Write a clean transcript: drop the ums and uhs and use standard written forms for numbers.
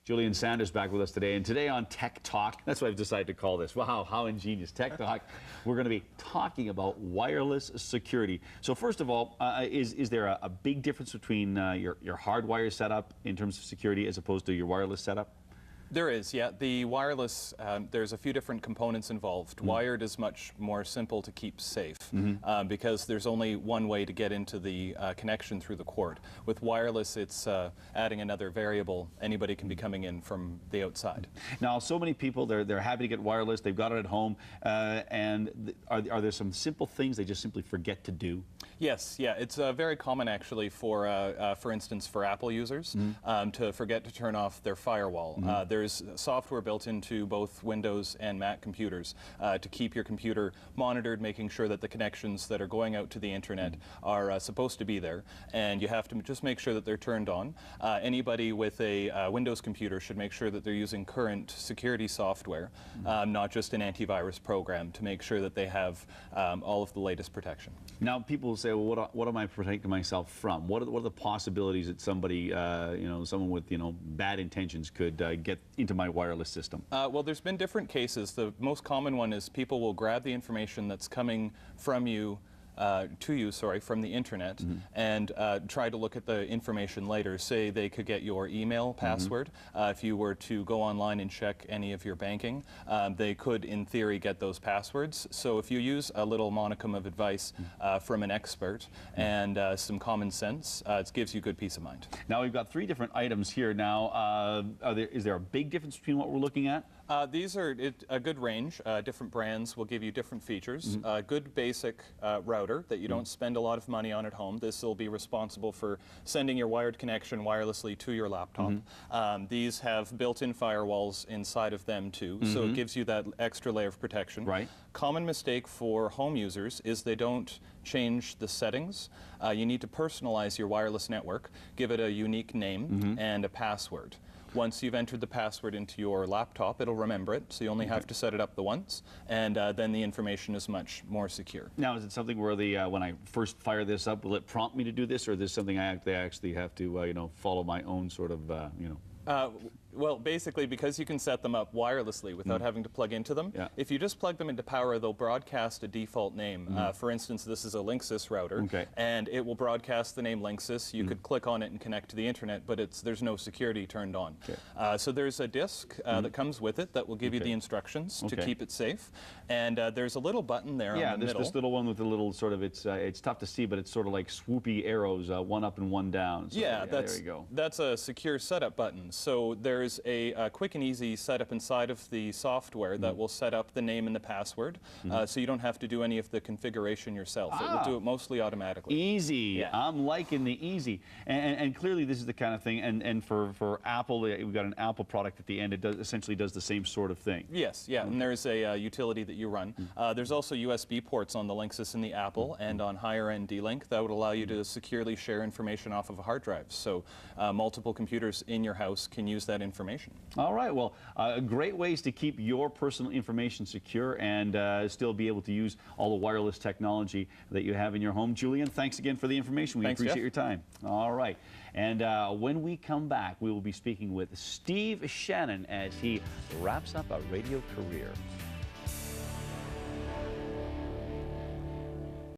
Julian Sanders back with us today, and today on Tech Talk, that's what I've decided to call this. Wow, how ingenious. Tech Talk. We're going to be talking about wireless security. So first of all, is there a big difference between your hardwire setup in terms of security as opposed to your wireless setup? There is, yeah. The wireless, there's a few different components involved. Wired is much more simple to keep safe because there's only one way to get into the connection through the cord. With wireless, it's adding another variable. Anybody can be coming in from the outside. Now, so many people, they're happy to get wireless. They've got it at home. And are there some simple things they just simply forget to do? Yes, yeah. It's very common, actually, for instance, for Apple users to forget to turn off their firewall. There's software built into both Windows and Mac computers to keep your computer monitored, making sure that the connections that are going out to the internet are supposed to be there, and you have to just make sure that they're turned on. Anybody with a Windows computer should make sure that they're using current security software, not just an antivirus program, to make sure that they have all of the latest protection. Now, people will say, well, what am I protecting myself from? What are the possibilities that somebody, someone with, bad intentions could get into my wireless system? Well, there's been different cases. The most common one is people will grab the information that's coming from you from the internet and try to look at the information later. Say they could get your email password. If you were to go online and check any of your banking, they could, in theory, get those passwords. So if you use a little monicum of advice from an expert and some common sense, it gives you good peace of mind. Now, we've got 3 different items here. Now, is there a big difference between what we're looking at? These are a good range. Different brands will give you different features. A good basic router that you don't spend a lot of money on at home. This will be responsible for sending your wired connection wirelessly to your laptop. These have built-in firewalls inside of them too, so it gives you that extra layer of protection. Right. Common mistake for home users is they don't change the settings. You need to personalize your wireless network, give it a unique name and a password. Once you've entered the password into your laptop, it'll remember it, so you only have to set it up the once, and then the information is much more secure. Now, is it something where when I first fire this up, will it prompt me to do this, or is this something I actually have to, follow my own sort of, Well, basically, because you can set them up wirelessly without having to plug into them, if you just plug them into power, they'll broadcast a default name. For instance, this is a Linksys router, and it will broadcast the name Linksys. You could click on it and connect to the internet, but there's no security turned on. So there's a disk that comes with it that will give you the instructions to keep it safe, and there's a little button there in the middle. This little one with the little sort of, it's tough to see, but it's sort of like swoopy arrows, one up and one down. So, there you go. That's a secure setup button. So there's a quick and easy setup inside of the software that will set up the name and the password, so you don't have to do any of the configuration yourself. It will do it mostly automatically. Easy. I'm liking the easy. And clearly this is the kind of thing, and for Apple, we've got an Apple product at the end. It essentially does the same sort of thing. Yes, and there's a utility that you run. There's also USB ports on the Linksys and the Apple, and on higher-end D-Link that would allow you to securely share information off of a hard drive. So multiple computers in your house can use that information. All right, well, great ways to keep your personal information secure and still be able to use all the wireless technology that you have in your home. Julian, thanks again for the information. We appreciate your time. All right, and when we come back, we will be speaking with Steve Shannon as he wraps up a radio career.